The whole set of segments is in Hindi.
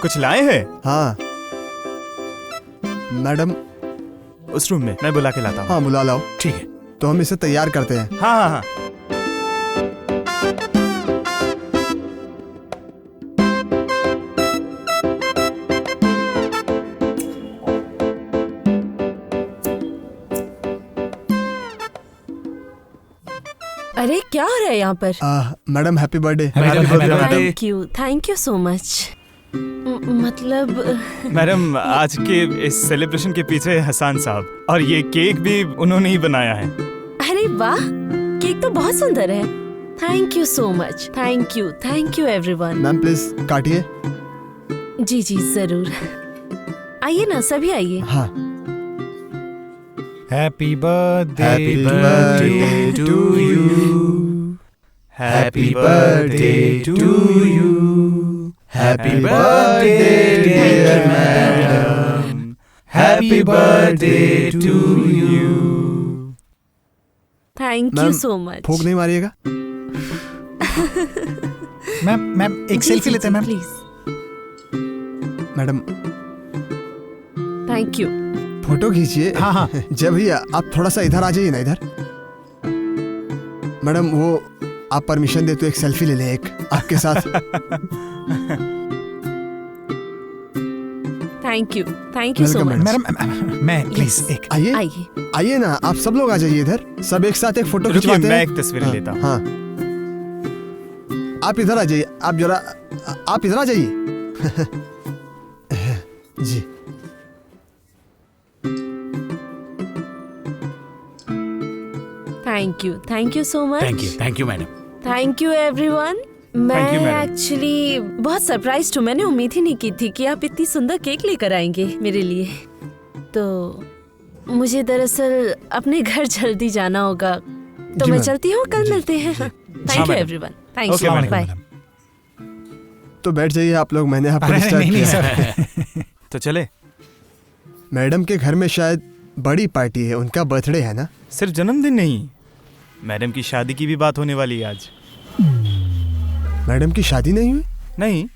कुछ लाए हैं? हाँ मैडम, उस रूम में मैं बुला के लाता हूँ। हाँ बुला लाओ। ठीक है। तो हम इसे तैयार करते हैं। हाँ हाँ हाँ। अरे क्या हो रहा है यहाँ पर? Madam happy birthday. Thank you so much. मतलब मैडम, आज के इस सेलिब्रेशन के पीछे हसन साहब, और ये केक भी उन्होंने ही बनाया है। अरे वाह, केक तो बहुत सुंदर है। Thank you so much. Thank you everyone. Ma'am please काटिए। जी जी जरूर। आइए ना, सभी आइए। हाँ। Happy birthday Happy birthday to you. Happy birthday to you. Happy birthday dear madam. Happy birthday to you. Thank you ma'am, so much. फूंक नहीं मारिएगा। मैम एक सेल्फी लेते हैं ma'am. Please. Madam thank you. Photo खींचिए। हाँ, हाँ। जय भैया, आप थोड़ा सा इधर आ जाइए ना, इधर। मैडम वो आप परमिशन दे तो एक सेल्फी ले लें, एक आपके साथ। Thank you so Welcome, much. Madam मैं प्लीज एक आइए आइए। आइए ना, आप सब लोग आ जाइए इधर, सब एक साथ एक फोटो रुकिए, खिंचवाते मैं हैं। एक तस्वीर हाँ, लेता हूँ। हाँ आप इधर आ जाइए, आप जरा आप इधर आ जाइए। जी thank you so much. Thank you madam. Thank you everyone. मैं Thank you, madam. एक्चुअली बहुत सरप्राइज्ड हूँ। मैंने उम्मीद ही नहीं की थी कि आप इतनी सुंदर केक लेकर आएंगे मेरे लिए। तो मुझे दरअसल अपने घर जल्दी जाना होगा, तो जी, मैं मैम। चलती हूँ। कल मिलते हैं। Thank you madam. Everyone. Thank Okay, you. madam. Bye. तो बैठ जाइए आप लोग, मैंने आपको अरे डिस्टर्ब नहीं किया। सर। तो चले। मैडम के घर में शायद बड़ी पार्टी है, उनका बर्थडे है ना। सिर्फ जन्मदिन नहीं, मैडम की शादी की भी बात होने वाली है आज। मैडम की शादी नहीं हुई? नहीं,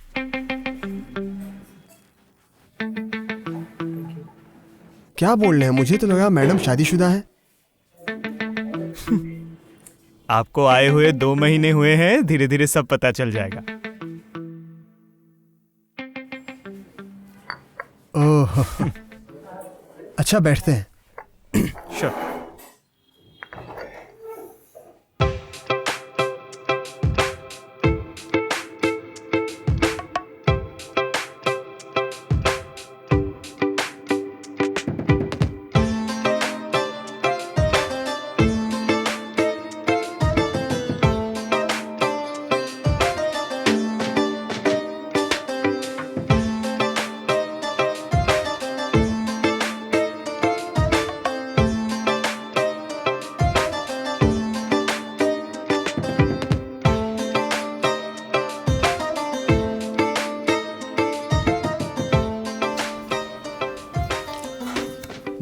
क्या बोल रहे हैं, मुझे तो लगा मैडम शादीशुदा है। आपको आए हुए 2 महीने हुए हैं, धीरे धीरे सब पता चल जाएगा। ओह अच्छा बैठते हैं। श्योर।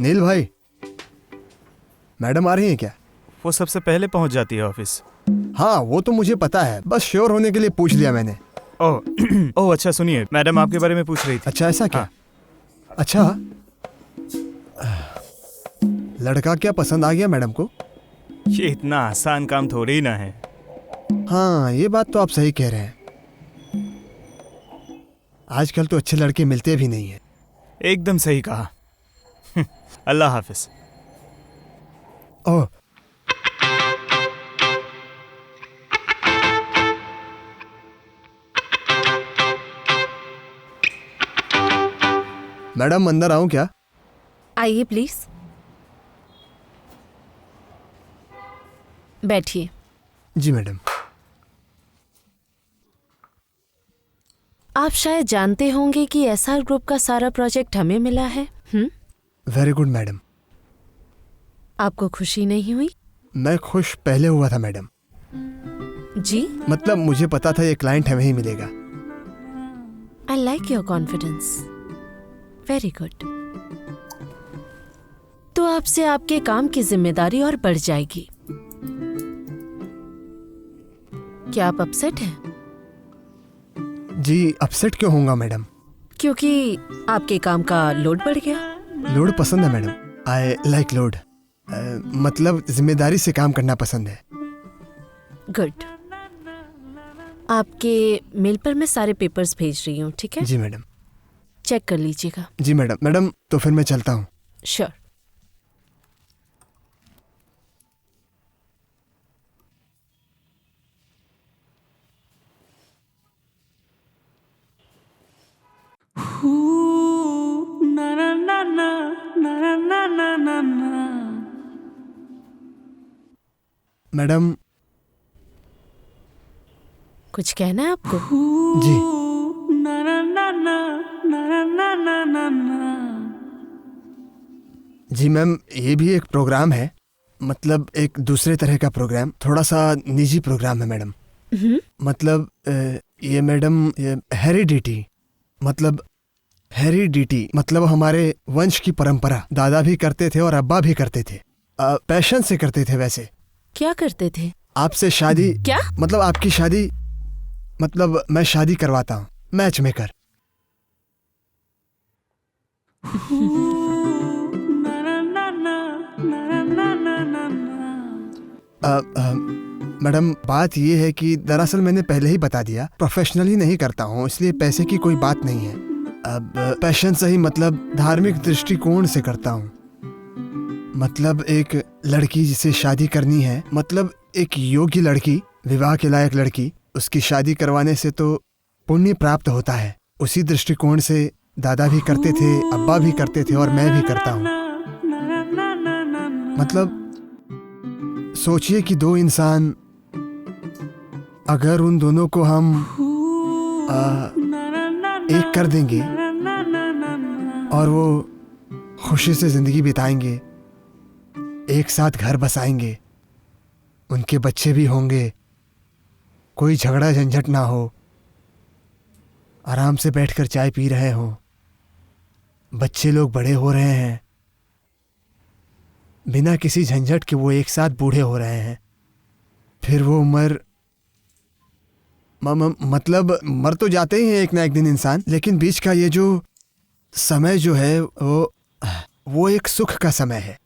नील भाई, मैडम आ रही हैं क्या? वो सबसे पहले पहुंच जाती है ऑफिस। हाँ वो तो मुझे पता है, बस श्योर होने के लिए पूछ लिया मैंने। ओह ओह, अच्छा सुनिए, मैडम आपके बारे में पूछ रही थी। अच्छा ऐसा क्या? हाँ। अच्छा लड़का क्या पसंद आ गया मैडम को? ये इतना आसान काम थोड़ी ही ना है। हाँ ये बात तो आप सही कह रहे हैं, आजकल तो अच्छे लड़के मिलते भी नहीं हैं। एकदम सही कहा। अल्लाह हाफिज। ओह मैडम अंदर आऊं क्या? आइए प्लीज, बैठिए। जी मैडम। आप शायद जानते होंगे कि एसआर ग्रुप का सारा प्रोजेक्ट हमें मिला है। Very good madam. आपको खुशी नहीं हुई? मैं खुश पहले हुआ था मैडम, जी, मतलब मुझे पता था ये क्लाइंट हमें ही मिलेगा। I like your confidence. Very good. तो आपसे आपके काम की जिम्मेदारी और बढ़ जाएगी। क्या आप अपसेट हैं? जी अपसेट क्यों होऊंगा मैडम, क्योंकि आपके काम का लोड बढ़ गया। लोड पसंद है मैडम, आई लाइक लोड। मतलब जिम्मेदारी से काम करना पसंद है। गुड। आपके मेल पर मैं सारे पेपर्स भेज रही हूँ, ठीक है? जी मैडम। चेक कर लीजिएगा। जी मैडम। मैडम तो फिर मैं चलता हूँ। श्योर। मैडम। कुछ कहना है आपको? जी। जी मैम, ये भी एक प्रोग्राम है, मतलब एक दूसरे तरह का प्रोग्राम, थोड़ा सा निजी प्रोग्राम है मैडम। मतलब ये मैडम, ये हेरिडिटी मतलब हमारे वंश की परंपरा। दादा भी करते थे और अब्बा भी करते थे, पैशन से करते थे। वैसे क्या करते थे? आपसे शादी। क्या? मतलब आपकी शादी, मतलब मैं शादी करवाता हूँ, मैच मेकर। मैडम बात ये है कि दरअसल मैंने पहले ही बता दिया, प्रोफेशनली नहीं करता हूँ, इसलिए पैसे की कोई बात नहीं है। अब पैशन से ही, मतलब धार्मिक दृष्टिकोण से करता हूँ। मतलब एक लड़की जिसे शादी करनी है, मतलब एक योग्य लड़की, विवाह के लायक लड़की, उसकी शादी करवाने से तो पुण्य प्राप्त होता है। उसी दृष्टिकोण से दादा भी करते थे, अब्बा भी करते थे और मैं भी करता हूँ। मतलब सोचिए कि दो इंसान, अगर उन दोनों को हम एक कर देंगे और वो खुशी से जिंदगी बिताएंगे, एक साथ घर बसाएंगे, उनके बच्चे भी होंगे, कोई झगड़ा झंझट ना हो, आराम से बैठकर चाय पी रहे हो, बच्चे लोग बड़े हो रहे हैं, बिना किसी झंझट के वो एक साथ बूढ़े हो रहे हैं। फिर वो उम्र, मतलब मर तो जाते ही हैं एक ना एक दिन इंसान, लेकिन बीच का ये जो समय जो है वो एक सुख का समय है।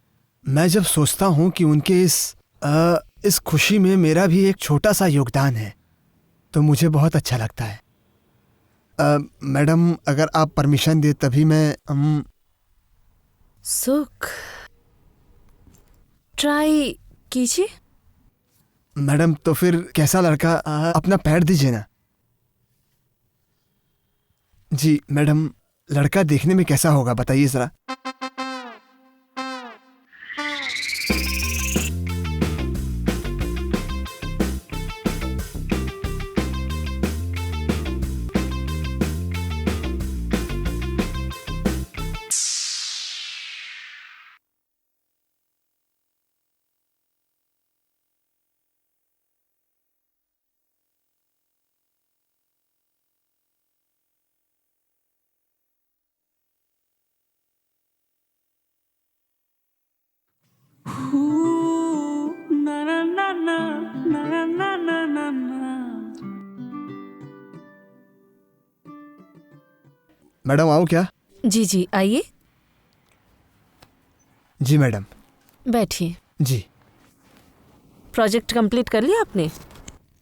मैं जब सोचता हूँ कि उनके इस खुशी में मेरा भी एक छोटा सा योगदान है, तो मुझे बहुत अच्छा लगता है। मैडम अगर आप परमिशन दे तभी मैं सुख ट्राई कीजिए। मैडम तो फिर कैसा लड़का, अपना पैर दीजिए ना। जी मैडम, लड़का देखने में कैसा होगा बताइए जरा। मैडम आओ क्या? जी जी आइए, जी मैडम। बैठिए। जी प्रोजेक्ट कंप्लीट कर लिया आपने?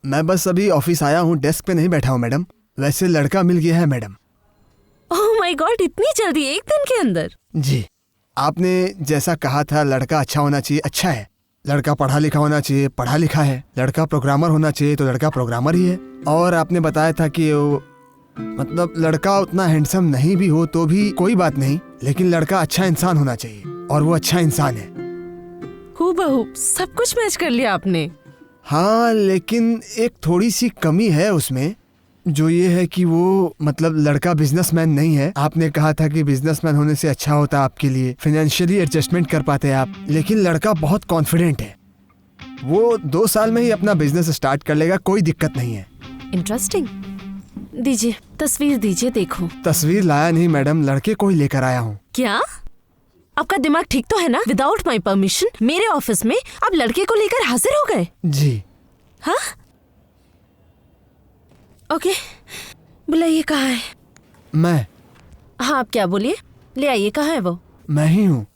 मैं बस अभी ऑफिस आया हूँ, डेस्क पे नहीं बैठा हूँ मैडम। वैसे लड़का मिल गया है मैडम। ओह माय गॉड, इतनी जल्दी, एक दिन के अंदर? जी, आपने जैसा कहा था लड़का अच्छा होना चाहिए, अच्छा है। लड़का पढ़ा लिखा होना चाहिए, पढ़ा लिखा है। लड़का प्रोग्रामर होना चाहिए, तो लड़का प्रोग्रामर ही है। और आपने बताया था कि वो, मतलब लड़का उतना हैंडसम नहीं भी हो तो भी कोई बात नहीं, लेकिन लड़का अच्छा इंसान होना चाहिए, और वो अच्छा इंसान है। हूबहू सब कुछ मैच कर लिया आपने। हाँ, लेकिन एक थोड़ी सी कमी है उसमें, जो ये है कि वो, मतलब लड़का बिजनेसमैन नहीं है। आपने कहा था कि बिजनेसमैन होने से अच्छा होता आपके लिए, फाइनेंशियली एडजस्टमेंट कर पाते आप। लेकिन लड़का बहुत कॉन्फिडेंट है, वो 2 साल में ही अपना बिजनेस स्टार्ट कर लेगा, कोई दिक्कत नहीं है। इंटरेस्टिंग। दीजिए तस्वीर दीजिए, देखो। तस्वीर लाया नहीं मैडम, लड़के को ही लेकर आया हूँ। क्या आपका दिमाग ठीक तो है ना? विदाउट माई परमिशन मेरे ऑफिस में आप लड़के को लेकर हाजिर हो गए? जी हाँ ओके, बुलाइए। कहाँ है? मैं हाँ, आप क्या बोलिए? ले आइए, कहाँ है वो? मैं ही हूँ,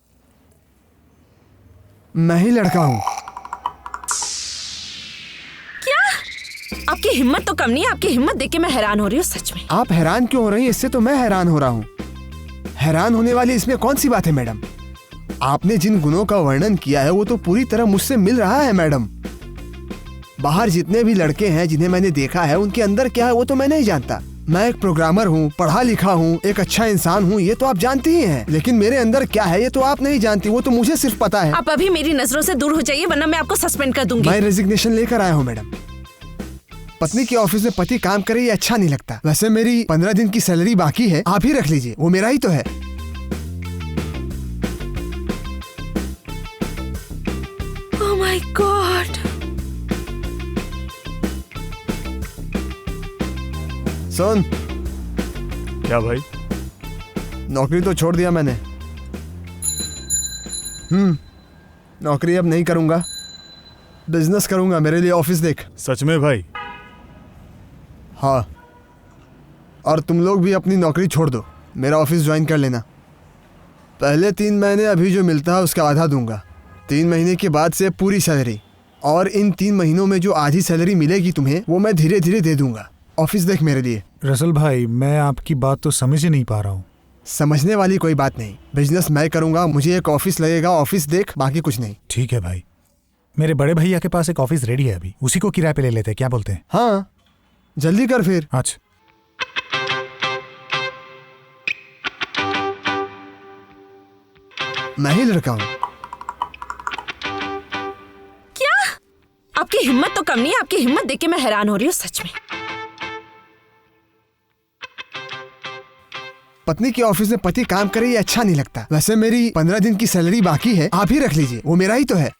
मैं ही लड़का हूँ। आपकी हिम्मत तो कम नहीं है। आपकी हिम्मत देख के मैं हैरान हो रही हूँ सच में। आप हैरान क्यों हो रही हैं? इससे तो मैं हैरान हो रहा हूँ। हैरान होने वाली इसमें कौन सी बात है मैडम? आपने जिन गुणों का वर्णन किया है वो तो पूरी तरह मुझसे मिल रहा है मैडम। बाहर जितने भी लड़के हैं जिन्हें मैंने देखा है उनके अंदर क्या है वो तो मैं नहीं जानता। मैं एक प्रोग्रामर हूँ, पढ़ा लिखा हूँ, एक अच्छा इंसान हूँ, ये तो आप जानती ही हैं। लेकिन मेरे अंदर क्या है ये तो आप नहीं जानती, वो तो मुझे सिर्फ पता है। आप अभी मेरी नजरों से दूर हो जाइए वरना मैं आपको सस्पेंड कर दूंगी। मैं रेजिग्नेशन लेकर आया हूँ मैडम। पत्नी के ऑफिस में पति काम करे ये अच्छा नहीं लगता। वैसे मेरी 15 दिन की सैलरी बाकी है, आप ही रख लीजिए, वो मेरा ही तो है। Oh my God. सुन, क्या भाई? नौकरी तो छोड़ दिया मैंने। नौकरी अब नहीं करूंगा, बिजनेस करूंगा। मेरे लिए ऑफिस देख। सच में भाई? हाँ, और तुम लोग भी अपनी नौकरी छोड़ दो, मेरा ऑफिस ज्वाइन कर लेना। पहले 3 महीने अभी जो मिलता है उसका आधा दूंगा, 3 महीने के बाद से पूरी सैलरी, और इन 3 महीनों में जो आधी सैलरी मिलेगी तुम्हें वो मैं धीरे धीरे दे दूंगा। ऑफिस देख मेरे लिए। रसल भाई, मैं आपकी बात तो समझ ही नहीं पा रहा हूँ। समझने वाली कोई बात नहीं, बिजनेस मैं करूंगा, मुझे एक ऑफिस लगेगा, ऑफिस देख, बाकी कुछ नहीं। ठीक है भाई, मेरे बड़े भैया के पास एक ऑफिस रेडी है अभी, उसी को किराए पे ले लेते हैं, क्या बोलते हैं? हाँ, जल्दी कर फिर। अच्छा। मैं ही लड़का हूँ। क्या? आपकी हिम्मत तो कम नहीं है। आपकी हिम्मत देख के मैं हैरान हो रही हूँ सच में। पत्नी के ऑफिस में पति काम करे ये अच्छा नहीं लगता। वैसे मेरी 15 दिन की सैलरी बाकी है, आप ही रख लीजिए, वो मेरा ही तो है।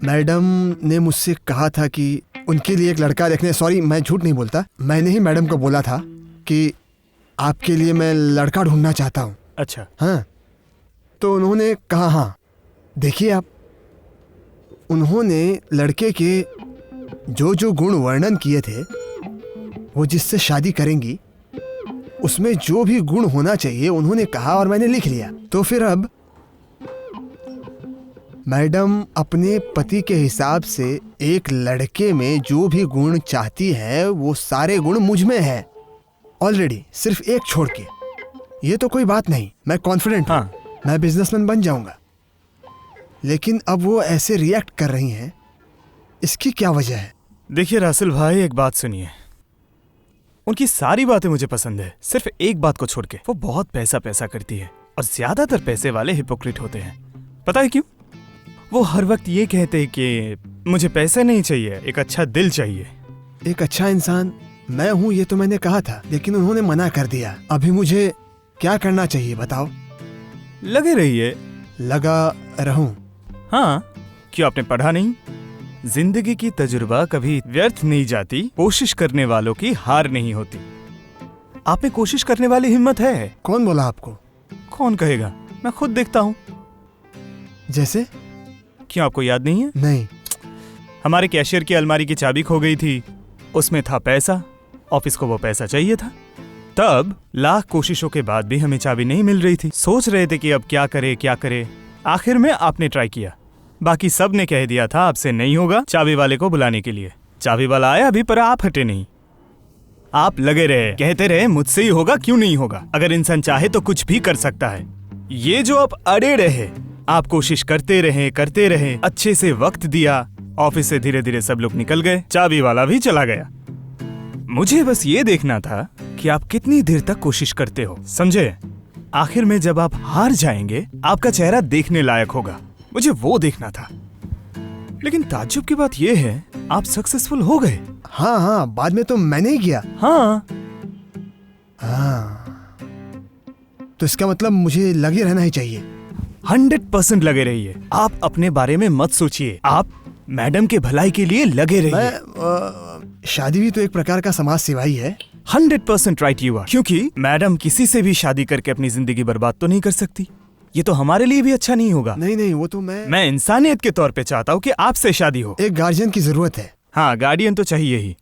मैडम ने मुझसे कहा था कि उनके लिए एक लड़का देखने। सॉरी, मैं झूठ नहीं बोलता, मैंने ही मैडम को बोला था कि आपके लिए मैं लड़का ढूंढना चाहता हूँ। अच्छा। हाँ, तो उन्होंने कहा हाँ। देखिए आप, उन्होंने लड़के के जो जो गुण वर्णन किए थे, वो जिससे शादी करेंगी उसमें जो भी गुण होना चाहिए उन्होंने कहा और मैंने लिख लिया। तो फिर अब मैडम अपने पति के हिसाब से एक लड़के में जो भी गुण चाहती है वो सारे गुण मुझ में है ऑलरेडी, सिर्फ एक छोड़ के। ये तो कोई बात नहीं, मैं कॉन्फिडेंट हूँ, मैं बिजनेसमैन बन जाऊंगा। लेकिन अब वो ऐसे रिएक्ट कर रही हैं, इसकी क्या वजह है? देखिए रासिल भाई, एक बात सुनिए, उनकी सारी बातें मुझे पसंद है, सिर्फ एक बात को छोड़ के। वो बहुत पैसा पैसा करती है और ज्यादातर पैसे वाले हिपोक्रेट होते हैं। पता है क्यों? वो हर वक्त ये कहते हैं कि मुझे पैसे नहीं चाहिए, एक अच्छा दिल चाहिए। एक अच्छा इंसान मैं हूँ ये तो मैंने कहा था, लेकिन उन्होंने मना कर दिया। अभी मुझे क्या करना चाहिए बताओ? लगे रहिए। लगा रहूं? हाँ, क्यों आपने पढ़ा नहीं? जिंदगी की तजुर्बा कभी व्यर्थ नहीं जाती, कोशिश करने वालों की हार नहीं होती। आप में कोशिश करने वाली हिम्मत है। कौन बोला आपको? कौन कहेगा, मैं खुद देखता हूँ। जैसे? क्यों आपको याद नहीं है? नहीं। हमारे कैशियर की अलमारी की चाबी खो गई थी, उसमें था पैसा, ऑफिस को वो पैसा चाहिए था। तब लाख कोशिशों के बाद भी हमें चाबी नहीं मिल रही थी। सोच रहे थे कि अब क्या करे। आखिर में आपने ट्राई किया, बाकी सब ने कह दिया था आपसे नहीं होगा, चाबी वाले को बुलाने के लिए। चाबी वाला आया भी, पर आप हटे नहीं। आप लगे रहे, कहते रहे मुझसे ही होगा, क्यों नहीं होगा। अगर इंसान चाहे तो कुछ भी कर सकता है। ये जो आप अड़े रहे, आप कोशिश करते रहे, अच्छे से वक्त दिया, ऑफिस से धीरे धीरे सब लोग निकल गए, चाबी वाला भी चला गया। मुझे बस ये देखना था कि आप कितनी देर तक कोशिश करते हो, समझे? आखिर में जब आप हार जाएंगे, आपका चेहरा देखने लायक होगा, मुझे वो देखना था। लेकिन ताज्जुब की बात ये है, आप सक्सेसफुल हो गए। हाँ, बाद में तो मैंने ही किया। हाँ, तो इसका मतलब मुझे लगे रहना ही चाहिए। 100% लगे रहिए। आप अपने बारे में मत सोचिए, आप मैडम के भलाई के लिए लगे रहिए। शादी भी तो एक प्रकार का समाज सेवा ही है। 100% राइट यू आर, क्योंकि मैडम किसी से भी शादी करके अपनी जिंदगी बर्बाद तो नहीं कर सकती। ये तो हमारे लिए भी अच्छा नहीं होगा। नहीं नहीं, वो तो मैं इंसानियत के तौर पे चाहता हूँ कि आपसे शादी हो। एक गार्जियन की जरूरत है, हाँ, गार्डियन तो चाहिए ही।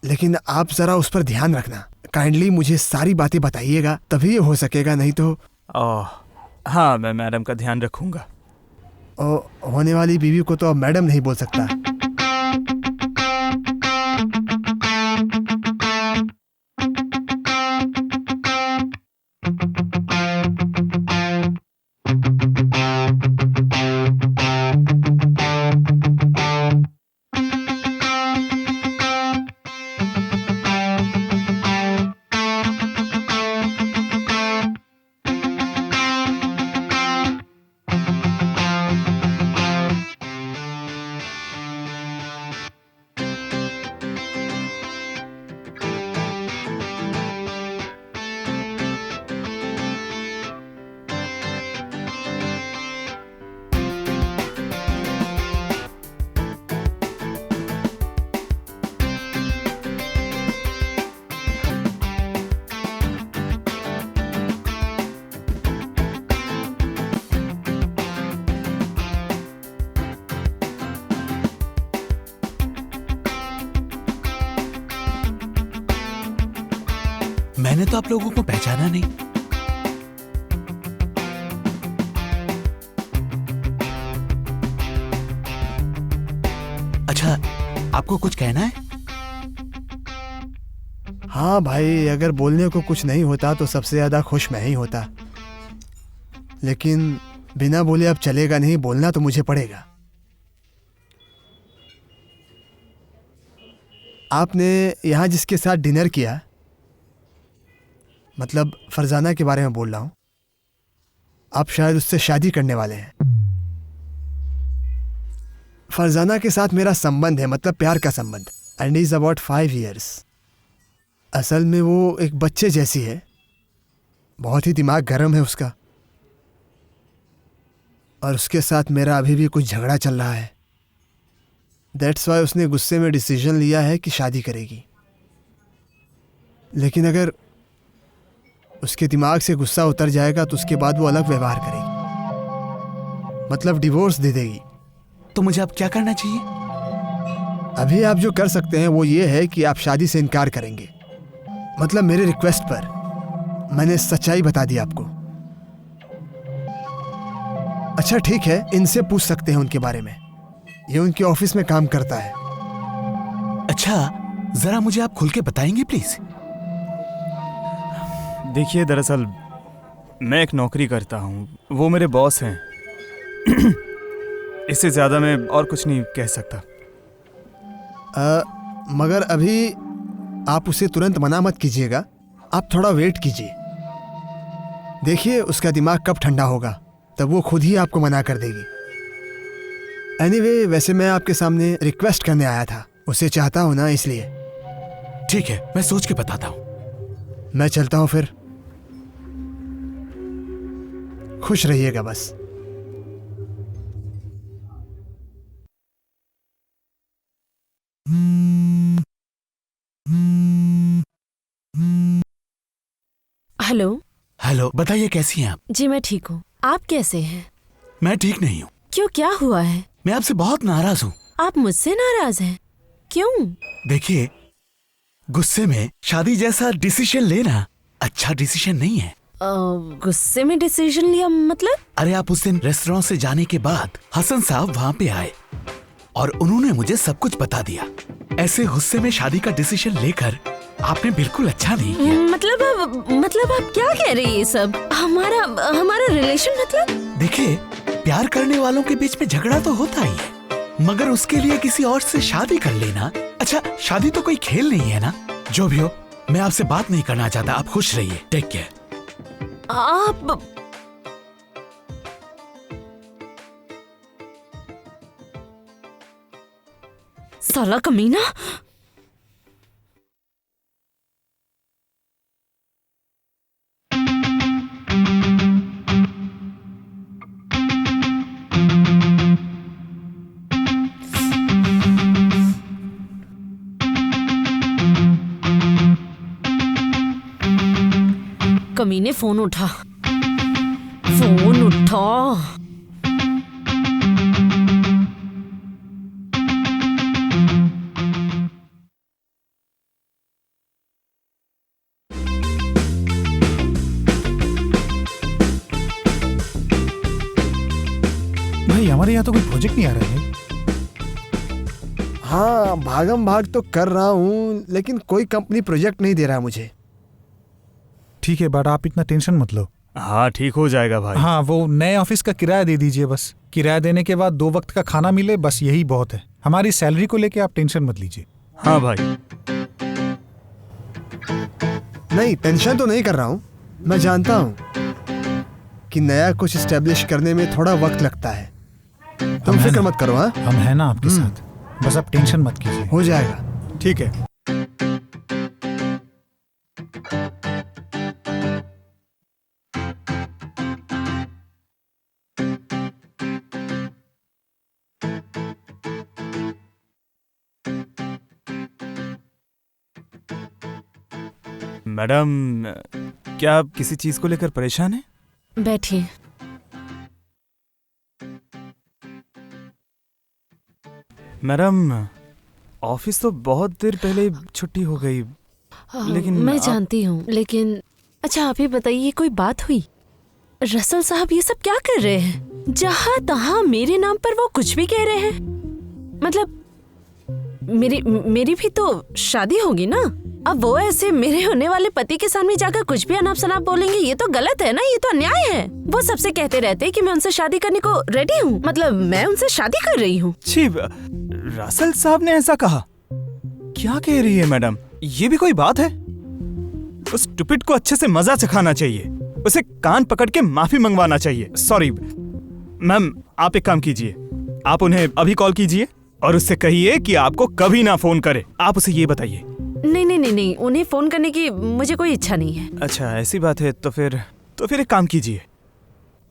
लेकिन आप जरा उस पर ध्यान रखना। काइंडली मुझे सारी बातें बताइएगा, तभी ये हो सकेगा, नहीं तो हाँ, मैं मैडम का ध्यान रखूंगा। होने वाली बीवी को तो अब मैडम नहीं बोल सकता। मैंने तो आप लोगों को पहचाना नहीं। अच्छा, आपको कुछ कहना है? हाँ भाई, अगर बोलने को कुछ नहीं होता तो सबसे ज्यादा खुश मैं ही होता, लेकिन बिना बोले अब चलेगा नहीं, बोलना तो मुझे पड़ेगा। आपने यहाँ जिसके साथ डिनर किया, मतलब फरजाना के बारे में बोल रहा हूँ, आप शायद उससे शादी करने वाले हैं। फरजाना के साथ मेरा संबंध है, मतलब प्यार का संबंध, एंड इज अबाउट 5 years। असल में वो एक बच्चे जैसी है, बहुत ही दिमाग गर्म है उसका, और उसके साथ मेरा अभी भी कुछ झगड़ा चल रहा है। दैट्स वाई उसने गुस्से में डिसीजन लिया है कि शादी करेगी। लेकिन अगर उसके दिमाग से गुस्सा उतर जाएगा तो उसके बाद वो अलग व्यवहार करेगी, मतलब डिवोर्स दे देगी। तो मुझे अब क्या करना चाहिए? अभी आप जो कर सकते हैं वो ये है कि आप शादी से इनकार करेंगे, मतलब मेरे रिक्वेस्ट पर। मैंने सच्चाई बता दी आपको। अच्छा ठीक है, इनसे पूछ सकते हैं उनके बारे में, ये उनके ऑफिस में काम करता है। अच्छा, जरा मुझे आप खुल के बताएंगे प्लीज? देखिए, दरअसल मैं एक नौकरी करता हूँ, वो मेरे बॉस हैं। इससे ज़्यादा मैं और कुछ नहीं कह सकता। मगर अभी आप उसे तुरंत मना मत कीजिएगा, आप थोड़ा वेट कीजिए। देखिए उसका दिमाग कब ठंडा होगा, तब वो खुद ही आपको मना कर देगी। एनीवे, वैसे मैं आपके सामने रिक्वेस्ट करने आया था, उसे चाहता हूँ ना, इसलिए। ठीक है, मैं सोच के बताता हूँ। मैं चलता हूँ फिर। खुश रहिएगा बस। हेलो। हेलो, बताइए कैसी हैं आप? जी मैं ठीक हूँ, आप कैसे हैं? मैं ठीक नहीं हूँ। क्यों, क्या हुआ है? मैं आपसे बहुत नाराज हूँ। आप मुझसे नाराज हैं? क्यों? देखिए, गुस्से में शादी जैसा डिसीजन लेना अच्छा डिसीजन नहीं है। गुस्से में डिसीजन लिया मतलब? अरे, आप उस दिन रेस्टोरेंट से जाने के बाद हसन साहब वहाँ पे आए और उन्होंने मुझे सब कुछ बता दिया। ऐसे गुस्से में शादी का डिसीजन लेकर आपने बिल्कुल अच्छा नहीं किया। मतलब आप क्या कह रही हैं ये सब? हमारा रिलेशन मतलब? देखिए, प्यार करने वालों के बीच में झगड़ा तो होता ही है, मगर उसके लिए किसी और से शादी कर लेना, अच्छा शादी तो कोई खेल नहीं है ना। जो भी हो, मैं आपसे बात नहीं करना चाहता, आप खुश रहिए। Take care. आप साला कमीना। कमीने फोन उठा। फोन उठा। भाई हमारे यहाँ तो कोई प्रोजेक्ट नहीं आ रहा है भाई। हाँ, भागम भाग तो कर रहा हूँ, लेकिन कोई कंपनी प्रोजेक्ट नहीं दे रहा मुझे। ठीक है, बट आप इतना टेंशन मत लो। हाँ ठीक हो जाएगा भाई। हाँ, वो नए ऑफिस का किराया दे दीजिए बस। किराया देने के बाद 2 वक्त का खाना मिले, बस यही बहुत है। हमारी सैलरी को लेके आप टेंशन मत लीजिए। हाँ भाई। नहीं, टेंशन तो नहीं कर रहा हूँ। मैं जानता हूँ कि नया कुछ एस्टेब्लिश करने में थोड़ा वक्त लगता है। तुम है फिक्र ना। मत करो। हाँ, हम हैं ना आपके साथ, बस आप टेंशन मत कीजिए। हो जाएगा। ठीक है। मैडम, क्या आप किसी चीज को लेकर परेशान हैं? बैठिए। मैडम, ऑफिस तो बहुत देर पहले छुट्टी हो गई। लेकिन मैं आप- जानती हूँ, लेकिन अच्छा आप ही बताइए, कोई बात हुई? रसल साहब ये सब क्या कर रहे हैं? जहाँ तहाँ मेरे नाम पर वो कुछ भी कह रहे हैं। मतलब मेरी भी तो शादी होगी ना। अब वो ऐसे मेरे होने वाले पति के सामने जाकर कुछ भी अनाप शनाप बोलेंगे, ये तो गलत है ना, ये तो अन्याय है। वो सबसे कहते रहते हैं कि मैं उनसे शादी करने को रेडी हूँ, मतलब मैं उनसे शादी कर रही हूँ। छी, रसल साहब ने ऐसा कहा? क्या कह रही है मैडम? ये भी कोई बात है? उस स्टूपिड को अच्छे से मजा चखाना चाहिए, उसे कान पकड़ के माफी मंगवाना चाहिए। सॉरी मैम, आप एक काम कीजिए, आप उन्हें अभी कॉल कीजिए और उससे कहिए कि आपको कभी ना फोन करे। आप उसे ये बताइए। नहीं, उन्हें फोन करने की मुझे कोई इच्छा नहीं है। अच्छा ऐसी बात है, तो फिर एक काम कीजिए,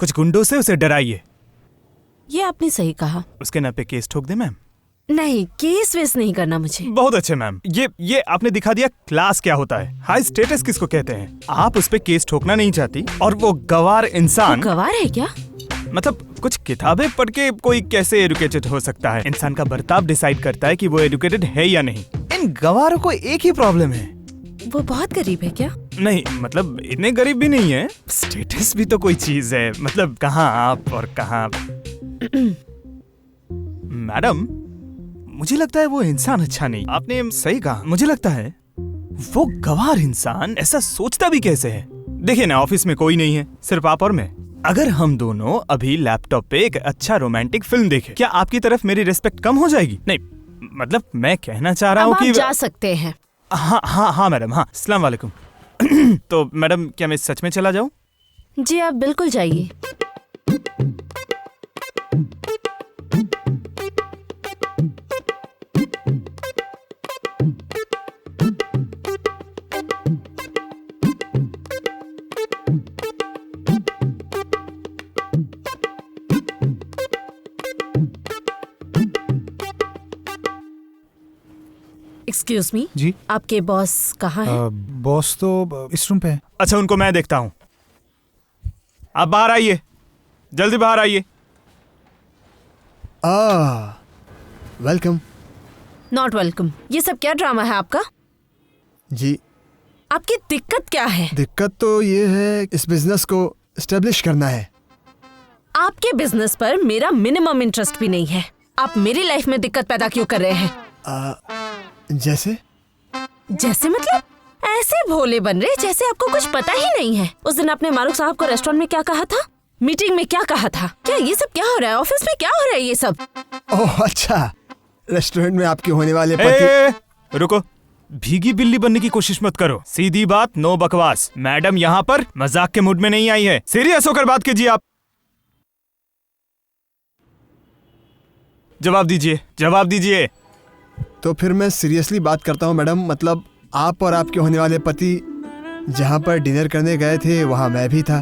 कुछ गुंडों से उसे डराइए। ये आपने सही कहा। उसके नाम पे केस ठोक दे मैम। नहीं, केस वेस नहीं करना मुझे। बहुत अच्छे मैम, ये आपने दिखा दिया क्लास क्या होता है, हाई स्टेटस किसको कहते हैं। आप उस पे केस ठोकना नहीं चाहती, और वो गवार इंसान। वो गवार है क्या? मतलब कुछ किताबें पढ़ के कोई कैसे एजुकेटेड हो सकता है? इंसान का बर्ताव डिसाइड करता है कि वो एजुकेटेड है या नहीं। इन गवारों को एक ही प्रॉब्लम है। वो बहुत गरीब है क्या? नहीं, मतलब इतने गरीब भी नहीं है। स्टेटस भी तो कोई चीज है, मतलब कहाँ आप और कहाँ। मैडम, मुझे लगता है वो इंसान अच्छा नहीं। आपने सही कहा, मुझे लगता है वो गवार इंसान ऐसा सोचता भी कैसे है। देखिए ना, ऑफिस में कोई नहीं है, सिर्फ आप और मैं। अगर हम दोनों अभी लैपटॉप पे एक अच्छा रोमांटिक फिल्म देखें, क्या आपकी तरफ मेरी रिस्पेक्ट कम हो जाएगी? नहीं, मतलब मैं कहना चाह रहा हूँ अब कि आप जा सकते हैं। हाँ मैडम, हाँ, अस्सलाम वालेकुम। तो मैडम, क्या मैं सच में चला जाऊँ? जी आप बिल्कुल जाइए। एक्सक्यूज मी जी। आपके बॉस कहाँ है? बॉस तो इस रूम पे है। अच्छा, उनको मैं देखता हूँ। आप बाहर आइए, जल्दी बाहर आइए। वेलकम। Not welcome. ये सब क्या ड्रामा है आपका? जी, आपकी दिक्कत क्या है? दिक्कत तो ये है, इस बिजनेस को एस्टेब्लिश करना है। आपके बिजनेस पर मेरा मिनिमम इंटरेस्ट भी नहीं है। आप मेरी लाइफ में दिक्कत पैदा क्यों कर रहे हैं? जैसे मतलब ऐसे भोले बन रहे जैसे आपको कुछ पता ही नहीं है। उस दिन आपने मारूक साहब को रेस्टोरेंट में क्या कहा था, मीटिंग में क्या कहा था? क्या ये सब क्या हो रहा है? ऑफिस में क्या हो रहा है ये सब? ओह अच्छा, रेस्टोरेंट में आपके होने वाले पति। ए, रुको, भीगी बिल्ली बनने की कोशिश मत करो। सीधी बात, नो बकवास। मैडम यहाँ पर मजाक के मूड में नहीं आई है, सीरियस होकर बात कीजिए। आप जवाब दीजिए। तो फिर मैं सीरियसली बात करता हूँ मैडम। मतलब आप और आपके होने वाले पति जहाँ पर डिनर करने गए थे, वहाँ मैं भी था।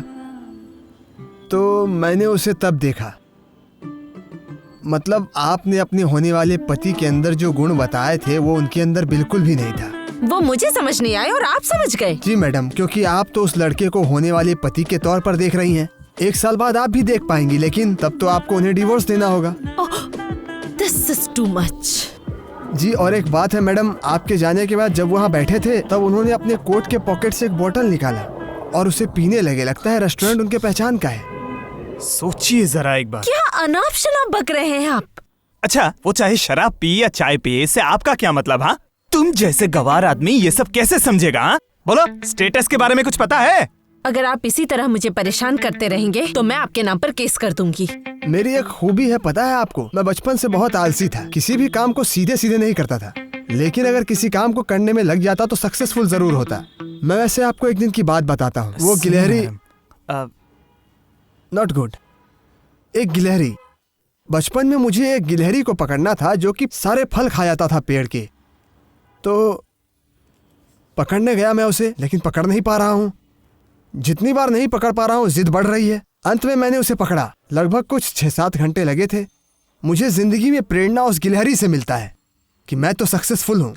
तो मैंने उसे तब देखा। मतलब आपने अपने होने वाले पति के अंदर जो गुण बताए थे, वो उनके अंदर बिल्कुल भी नहीं था। वो मुझे समझ नहीं आया और आप समझ गए। जी मैडम, क्योंकि आप तो उस लड़के को होने वाले पति के तौर पर देख रही हैं। 1 साल बाद आप भी देख पाएंगी, लेकिन तब तो आपको उन्हें डिवोर्स देना होगा। This is too much. जी, और एक बात है मैडम, आपके जाने के बाद जब वहाँ बैठे थे तब उन्होंने अपने कोट के पॉकेट से एक बोतल निकाला और उसे पीने लगे। लगता है रेस्टोरेंट उनके पहचान का है। सोचिए जरा एक बार। क्या अनाप शनाप बक रहे हैं आप? अच्छा, वो चाहे शराब पिए या चाय पिए, इससे आपका क्या मतलब? हाँ, तुम जैसे गवार आदमी ये सब कैसे समझेगा? हाँ बोलो, स्टेटस के बारे में कुछ पता है? अगर आप इसी तरह मुझे परेशान करते रहेंगे तो मैं आपके नाम पर केस कर दूंगी। मेरी एक खूबी है, पता है आपको? मैं बचपन से बहुत आलसी था, किसी भी काम को सीधे सीधे नहीं करता था, लेकिन अगर किसी काम को करने में लग जाता तो सक्सेसफुल जरूर होता। मैं वैसे आपको एक दिन की बात बताता हूँ। वो गिलहरी, नॉट गुड, एक गिलहरी। बचपन में मुझे एक गिलहरी को पकड़ना था जो कि सारे फल खा जाता था पेड़ के। तो पकड़ने गया मैं उसे, लेकिन पकड़ नहीं पा रहा हूँ। जितनी बार नहीं पकड़ पा रहा हूँ, जिद बढ़ रही है। अंत में मैंने उसे पकड़ा। लगभग कुछ 6-7 घंटे लगे थे। मुझे जिंदगी में प्रेरणा उस गिलहरी से मिलता है कि मैं तो सक्सेसफुल हूँ।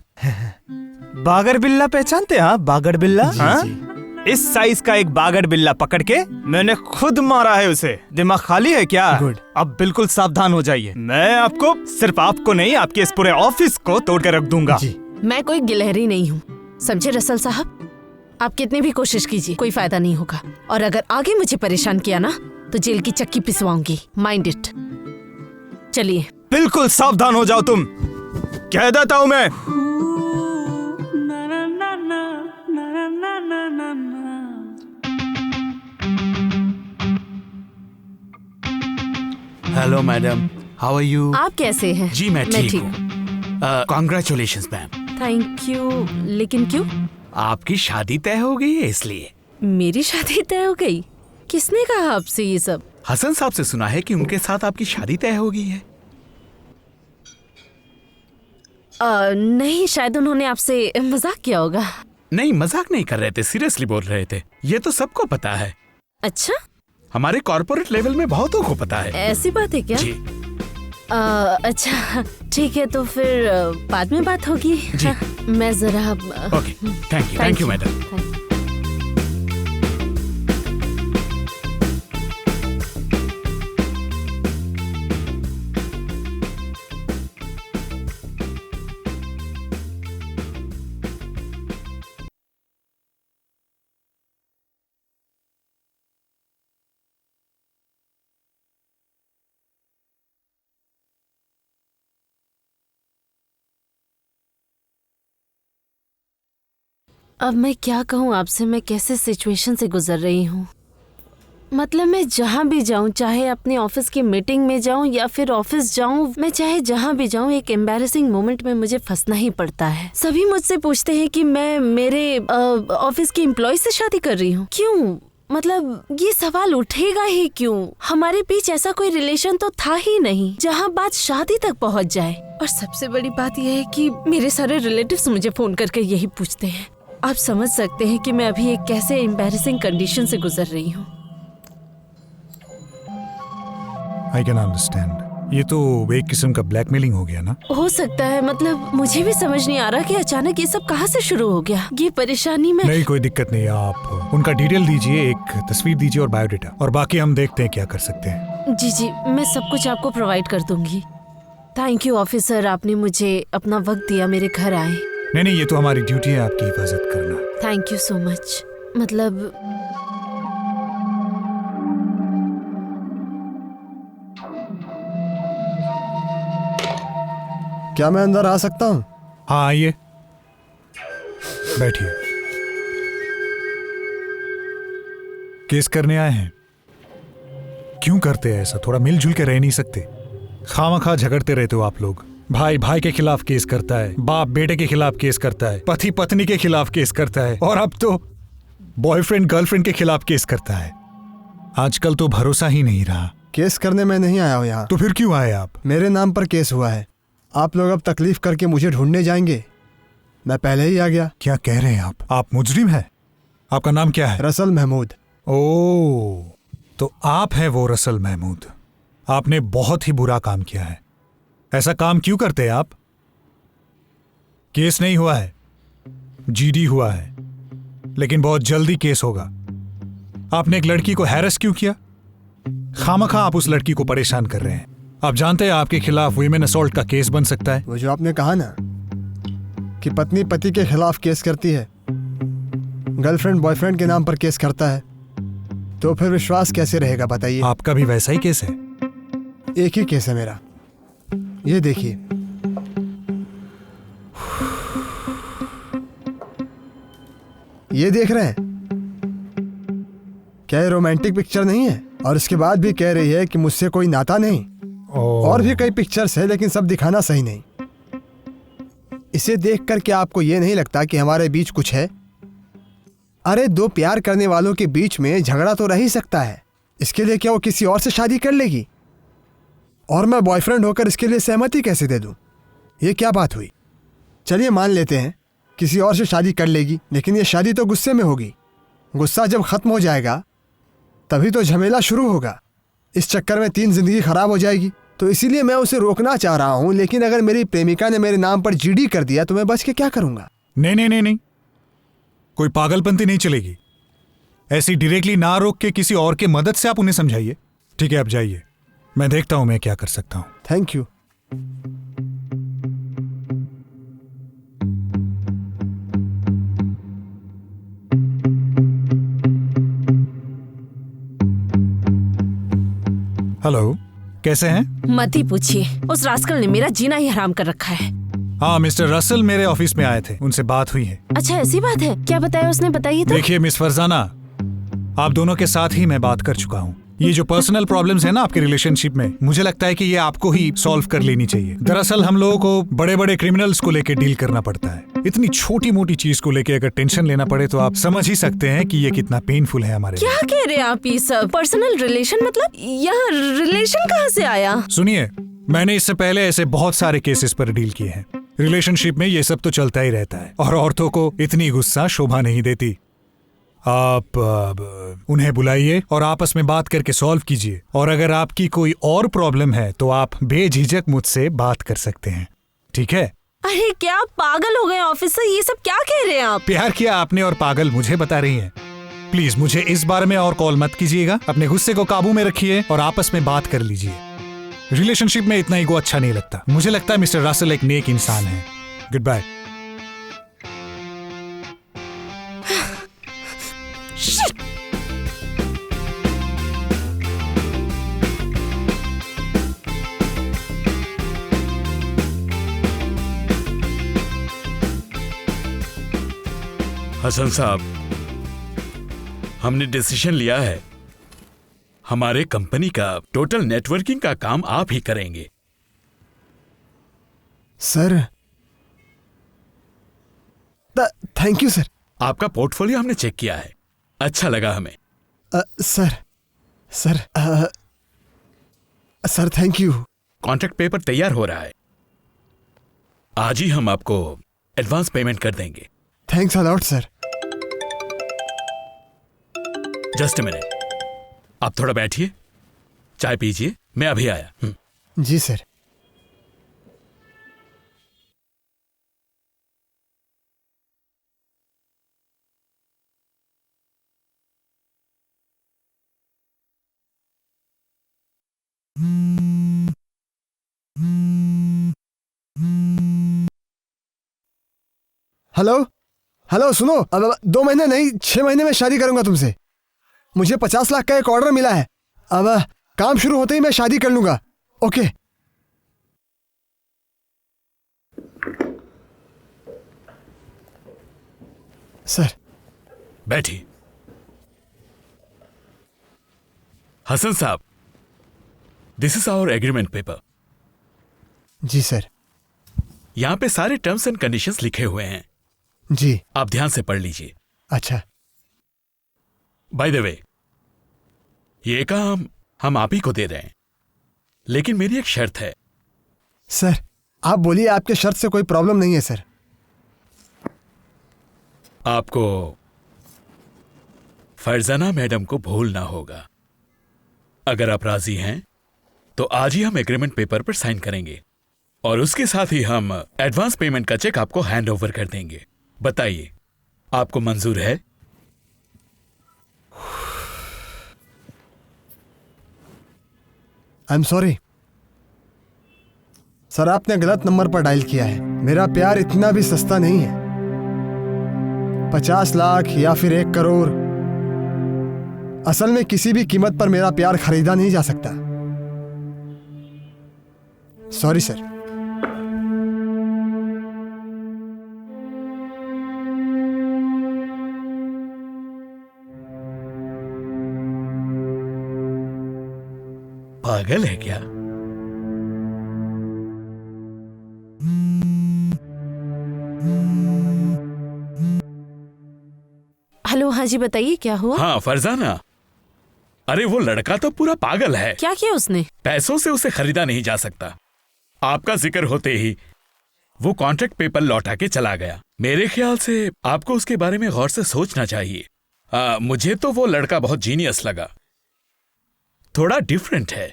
बागर बिल्ला पहचानते हैं? हाँ, बागर बिल्ला। जी, हाँ? जी। इस साइज का एक बागर बिल्ला पकड़ के मैंने खुद मारा है उसे। दिमाग खाली है क्या? गुड। अब बिल्कुल सावधान हो जाइए। मैं आपको, सिर्फ आपको नहीं, आपके इस पूरे ऑफिस को तोड़ के रख दूंगा। जी। मैं कोई गिलहरी नहीं हूँ, समझे रसल साहब? आप कितनी भी कोशिश कीजिए, कोई फायदा नहीं होगा। और अगर आगे मुझे परेशान किया ना तो जेल की चक्की पिसवाऊंगी। Mind it. चलिए। बिल्कुल सावधान हो जाओ तुम, कह देता हूँ मैं। Hello madam, how are you? आप कैसे हैं? जी मैं ठीक हूँ। Congratulations ma'am. Thank you. लेकिन क्यों? आपकी शादी तय हो गई है इसलिए। मेरी शादी तय हो गई? किसने कहा आपसे ये सब? हसन साहब से सुना है कि उनके साथ आपकी शादी तय हो गई है। नहीं, शायद उन्होंने आपसे मजाक किया होगा। नहीं, मजाक नहीं कर रहे थे, सीरियसली बोल रहे थे। ये तो सबको पता है। अच्छा, हमारे कॉर्पोरेट लेवल में बहुतों को पता है। ऐसी बात है क्या? जी। अच्छा ठीक है, तो फिर बाद में बात होगी। जी। मैं जरा ओके, थैंक यू मैडम। अब मैं क्या कहूँ आपसे, मैं कैसे सिचुएशन से गुजर रही हूँ। मतलब मैं जहाँ भी जाऊँ, चाहे अपने ऑफिस की मीटिंग में जाऊँ या फिर ऑफिस जाऊँ, मैं चाहे जहाँ भी जाऊँ, एक एम्बैरेसिंग मोमेंट में मुझे फंसना ही पड़ता है। सभी मुझसे पूछते हैं कि मैं मेरे ऑफिस के एम्प्लॉय से शादी कर रही हूँ। क्यों? मतलब ये सवाल उठेगा ही क्यों? हमारे बीच ऐसा कोई रिलेशन तो था ही नहीं जहाँ बात शादी तक पहुँच जाए। और सबसे बड़ी बात यह है कि मेरे सारे रिलेटिव्स मुझे फोन करके यही पूछते हैं। आप समझ सकते हैं कि मैं अभी एक कैसे एम्बैरेसिंग कंडीशन से गुजर रही हूँ। I can understand. ये तो एक किस्म का ब्लैकमेलिंग हो गया ना? हो सकता है, मतलब मुझे भी समझ नहीं आ रहा कि अचानक ये सब कहाँ से शुरू हो गया। ये परेशानी में नहीं, कोई दिक्कत नहीं। आप उनका डिटेल दीजिए, एक तस्वीर दीजिए और बायोडेटा, और बाकी हम देखते हैं क्या कर सकते हैं। जी जी, मैं सब कुछ आपको प्रोवाइड कर दूंगी। थैंक यू ऑफिसर, आपने मुझे अपना वक्त दिया, मेरे घर आए। नहीं, ये तो हमारी ड्यूटी है आपकी हिफाजत करना। Thank you so much. मतलब क्या मैं अंदर आ सकता हूँ? हाँ आइए, बैठिए। केस करने आए हैं? क्यों करते हैं ऐसा? थोड़ा मिलजुल के रह नहीं सकते? खामखा झगड़ते रहते हो आप लोग। भाई भाई के खिलाफ केस करता है, बाप बेटे के खिलाफ केस करता है, पति पत्नी के खिलाफ केस करता है, और अब तो बॉयफ्रेंड गर्लफ्रेंड के खिलाफ केस करता है। आजकल तो भरोसा ही नहीं रहा। केस करने मैं नहीं आया हूँ यहाँ। तो फिर क्यों आए आप? मेरे नाम पर केस हुआ है। आप लोग अब तकलीफ करके मुझे ढूंढने जाएंगे? मैं पहले ही आ गया। क्या कह रहे हैं आप? आप मुजरिम हैं? आपका नाम क्या है? रसल महमूद। ओह, तो आप हैं वो रसल महमूद। आपने बहुत ही बुरा काम किया है। ऐसा काम क्यों करते हैं आप? केस नहीं हुआ है, जीडी हुआ है, लेकिन बहुत जल्दी केस होगा। आपने एक लड़की को हैरेस क्यों किया? खामखा आप उस लड़की को परेशान कर रहे हैं। आप जानते हैं आपके खिलाफ वुमेन असॉल्ट का केस बन सकता है। वो जो आपने कहा ना कि पत्नी पति के खिलाफ केस करती है, गर्लफ्रेंड बॉयफ्रेंड के नाम पर केस करता है, तो फिर विश्वास कैसे रहेगा बताइए? आपका भी वैसा ही केस है? एक ही केस है मेरा, ये देखिए। ये देख रहे हैं? क्या ये रोमांटिक पिक्चर नहीं है? और इसके बाद भी कह रही है कि मुझसे कोई नाता नहीं। और भी कई पिक्चर्स है, लेकिन सब दिखाना सही नहीं। इसे देख कर क्या आपको ये नहीं लगता कि हमारे बीच कुछ है? अरे दो प्यार करने वालों के बीच में झगड़ा तो रह ही सकता है, इसके लिए क्या वो किसी और से शादी कर लेगी? और मैं बॉयफ्रेंड होकर इसके लिए सहमति कैसे दे दूं? ये क्या बात हुई? चलिए मान लेते हैं किसी और से शादी कर लेगी, लेकिन ये शादी तो गुस्से में होगी। गुस्सा जब खत्म हो जाएगा तभी तो झमेला शुरू होगा। इस चक्कर में 3 जिंदगी खराब हो जाएगी। तो इसीलिए मैं उसे रोकना चाह रहा हूं, लेकिन अगर मेरी प्रेमिका ने मेरे नाम पर जीडी कर दिया तो मैं बच के क्या करूंगा? नहीं नहीं नहीं नहीं, कोई पागलपंती नहीं चलेगी। ऐसी डायरेक्टली ना रोक के किसी और के मदद से आप उन्हें समझाइए। ठीक है, आप जाइए, मैं देखता हूं मैं क्या कर सकता हूं। Thank you. हेलो, कैसे हैं? मत ही पूछिए, उस रास्कल ने मेरा जीना ही हराम कर रखा है। हाँ, मिस्टर रसल मेरे ऑफिस में आए थे, उनसे बात हुई है। अच्छा ऐसी बात है? क्या बताया उसने, बताइए तो। देखिए मिस फरजाना, आप दोनों के साथ ही मैं बात कर चुका हूँ। ये जो पर्सनल प्रॉब्लम्स है ना आपके रिलेशनशिप में, मुझे लगता है कि ये आपको ही सॉल्व कर लेनी चाहिए। दरअसल हम लोगों को बड़े बड़े क्रिमिनल्स को लेकर डील करना पड़ता है। इतनी छोटी मोटी चीज को लेकर अगर टेंशन लेना पड़े तो आप समझ ही सकते हैं कि ये कितना पेनफुल है हमारे लिए। क्या कह रहे हैं आप? ये सब पर्सनल रिलेशन, मतलब यहाँ रिलेशन कहाँ से आया? सुनिए, मैंने इससे पहले ऐसे बहुत सारे केसेस पर डील किए हैं। रिलेशनशिप में ये सब तो चलता ही रहता है और औरतों को इतनी गुस्सा शोभा नहीं देती। आप उन्हें बुलाइए और आपस में बात करके सॉल्व कीजिए। और अगर आपकी कोई और प्रॉब्लम है तो आप बेझिझक मुझसे बात कर सकते हैं, ठीक है? अरे क्या आप पागल हो गए ऑफिसर? ये सब क्या कह रहे हैं आप? प्यार किया आपने और पागल मुझे बता रही हैं। प्लीज मुझे इस बारे में और कॉल मत कीजिएगा। अपने गुस्से को काबू में रखिए और आपस में बात कर लीजिए। रिलेशनशिप में इतना ईगो अच्छा नहीं लगता। मुझे लगता है मिस्टर रसल एक नेक इंसान है। Good bye. हसन साहब, हमने डिसीजन लिया है, हमारे कंपनी का टोटल नेटवर्किंग का काम आप ही करेंगे। Sir, thank you sir. आपका पोर्टफोलियो हमने चेक किया है, अच्छा लगा हमें। Sir thank you. Contract paper तैयार हो रहा है, आज ही हम आपको एडवांस पेमेंट कर देंगे। Thanks a lot sir. Just a minute, आप थोड़ा बैठिए, चाय पीजिए, मैं अभी आया। जी सर। हेलो हेलो, सुनो, अब 2 महीने नहीं 6 महीने में शादी करूंगा तुमसे। मुझे 50 लाख का एक ऑर्डर मिला है। अब काम शुरू होते ही मैं शादी कर लूंगा। ओके। सर। बैठिए। हसन साहब, this is our agreement paper. जी सर। यहां पे सारे टर्म्स एंड कंडीशंस लिखे हुए हैं, जी। आप ध्यान से पढ़ लीजिए। अच्छा। बाय द वे, ये काम हम आप ही को दे रहे हैं, लेकिन मेरी एक शर्त है। सर आप बोलिए, आपके शर्त से कोई प्रॉब्लम नहीं है सर। आपको फरजाना मैडम को भूलना होगा। अगर आप राजी हैं तो आज ही हम एग्रीमेंट पेपर पर साइन करेंगे और उसके साथ ही हम एडवांस पेमेंट का चेक आपको हैंड ओवर कर देंगे। बताइए, आपको मंजूर है? आई एम सॉरी सर, आपने गलत नंबर पर डायल किया है। मेरा प्यार इतना भी सस्ता नहीं है। 50 लाख या फिर 1 करोड़, असल में किसी भी कीमत पर मेरा प्यार खरीदा नहीं जा सकता। Sorry sir. पागल है क्या? हेलो, हाँ जी बताइए क्या हुआ? हाँ फरजाना, अरे वो लड़का तो पूरा पागल है। क्या किया उसने? पैसों से उसे खरीदा नहीं जा सकता। आपका जिक्र होते ही वो कॉन्ट्रैक्ट पेपर लौटा के चला गया। मेरे ख्याल से आपको उसके बारे में गौर से सोचना चाहिए। मुझे तो वो लड़का बहुत जीनियस लगा, थोड़ा डिफरेंट है।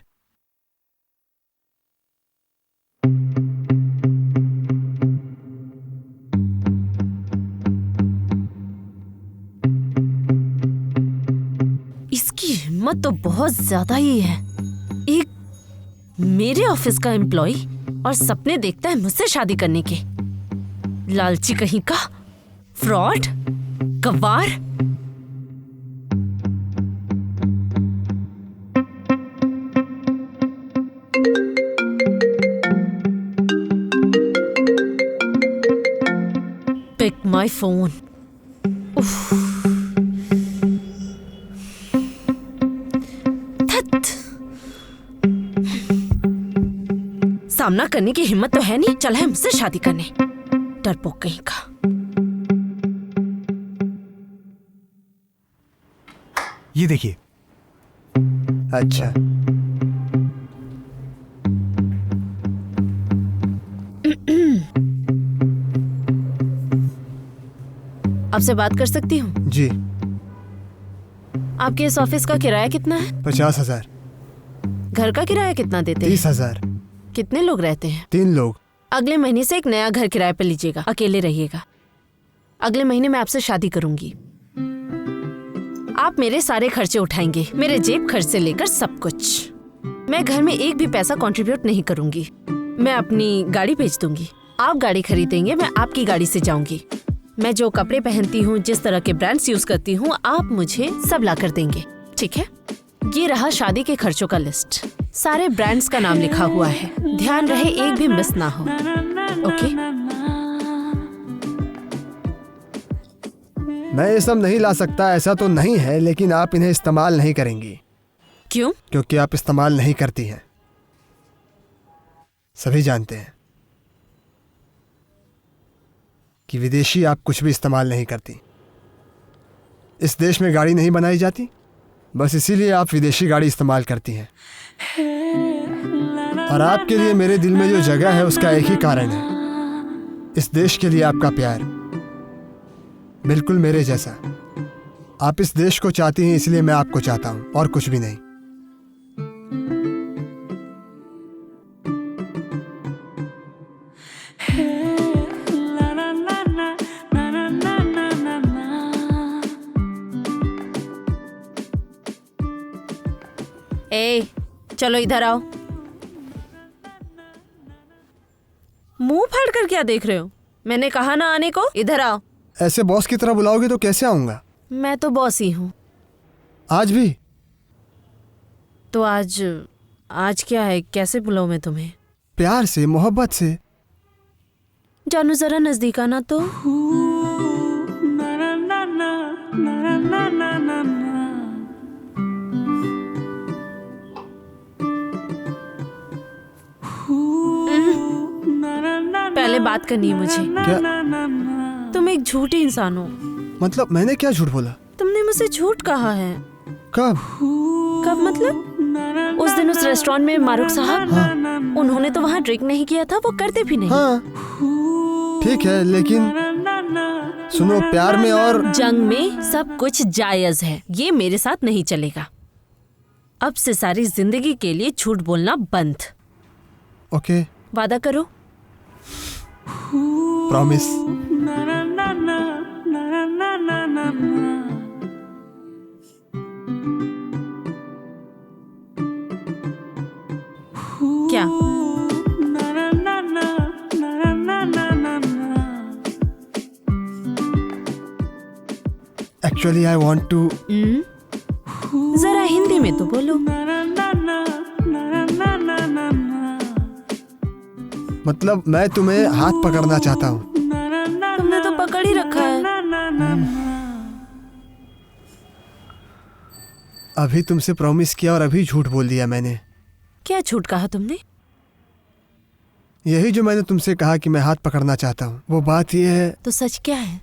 इसकी हिम्मत तो बहुत ज्यादा ही है। एक मेरे ऑफिस का एम्प्लॉय और सपने देखता है मुझसे शादी करने के। लालची कहीं का, फ्रॉड, गवार। Pick my phone. सामना करने की हिम्मत तो है नहीं, चला है मुझसे शादी करने, डरपोक कहीं का। ये देखिए। अच्छा, आपसे बात कर सकती हूँ? जी। आपके इस ऑफिस का किराया कितना है? 50,000। घर का किराया कितना देते हैं? 30,000। कितने लोग रहते हैं? 3 लोग। अगले महीने से एक नया घर किराए पर लीजिएगा, अकेले रहिएगा। अगले महीने मैं आपसे शादी करूंगी। आप मेरे सारे खर्चे उठाएंगे, मेरे जेब खर्च से लेकर सब कुछ। मैं घर में एक भी पैसा कंट्रीब्यूट नहीं करूंगी। मैं अपनी गाड़ी बेच दूंगी, आप गाड़ी खरीदेंगे, मैं आपकी गाड़ी से जाऊंगी। मैं जो कपड़े पहनती हूँ, जिस तरह के ब्रांड्स यूज करती हूँ, आप मुझे सब ला कर देंगे, ठीक है? ये रहा शादी के खर्चों का लिस्ट। सारे ब्रांड्स का नाम लिखा हुआ है, ध्यान रहे एक भी मिस ना हो। ओके? मैं ये सब नहीं ला सकता, ऐसा तो नहीं है, लेकिन आप इन्हें इस्तेमाल नहीं करेंगी। क्यों? क्योंकि आप इस्तेमाल नहीं करती हैं, सभी जानते हैं कि विदेशी आप कुछ भी इस्तेमाल नहीं करती। इस देश में गाड़ी नहीं बनाई जाती, बस इसीलिए आप विदेशी गाड़ी इस्तेमाल करती हैं। और आपके लिए मेरे दिल में जो जगह है उसका एक ही कारण है, इस देश के लिए आपका प्यार, बिल्कुल मेरे जैसा। आप इस देश को चाहती हैं, इसलिए मैं आपको चाहता हूं, और कुछ भी नहीं। ए, चलो इधर आओ। मुंह फाड़ कर क्या देख रहे हो? मैंने कहा ना आने को, इधर आओ। ऐसे बॉस की तरह बुलाओगे तो कैसे आऊंगा? मैं तो बॉस ही हूँ। आज भी? तो आज क्या है? कैसे बुलाऊं मैं तुम्हें? प्यार से, मोहब्बत से। जानू जरा नजदीक आना तो। पहले बात करनी है मुझे। क्या? तुम एक झूठी इंसान हो। मतलब मैंने क्या झूठ बोला? तुमने मुझसे झूठ कहा है। कब? कब मतलब? उस दिन उस रेस्टोरेंट में मारूक साहब। हाँ। उन्होंने तो वहाँ ड्रिंक नहीं किया था, वो करते भी नहीं। हाँ ठीक है, लेकिन सुनो, प्यार में और जंग में सब कुछ जायज है, ये मेरे साथ नहीं चलेगा। अब से सारी जिंदगी के लिए झूठ बोलना बंद। ओके, वादा करो। प्रॉमिस। क्या? Actually I want to. जरा हिंदी में तो बोलो। मतलब मैं तुम्हें हाथ पकड़ना चाहता हूँ। तुमने तो पकड़ ही रखा है। अभी तुमसे प्रॉमिस किया और अभी झूठ बोल दिया मैंने। क्या झूठ कहा तुमने? यही जो मैंने तुमसे कहा कि मैं हाथ पकड़ना चाहता हूँ, वो बात ये है। तो सच क्या है?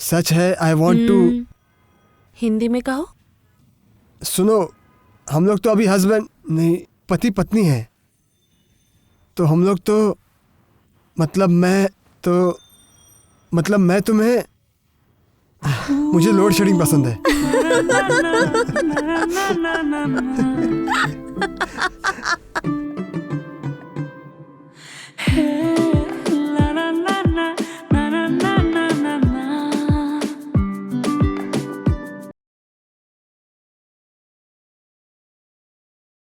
सच है आई वॉन्ट टू। हिंदी में कहो। सुनो, हम लोग तो अभी हस्बैंड नहीं पति पत्नी हैं, तो हम लोग तो मतलब मैं तुम्हें मुझे लोड शेडिंग पसंद है।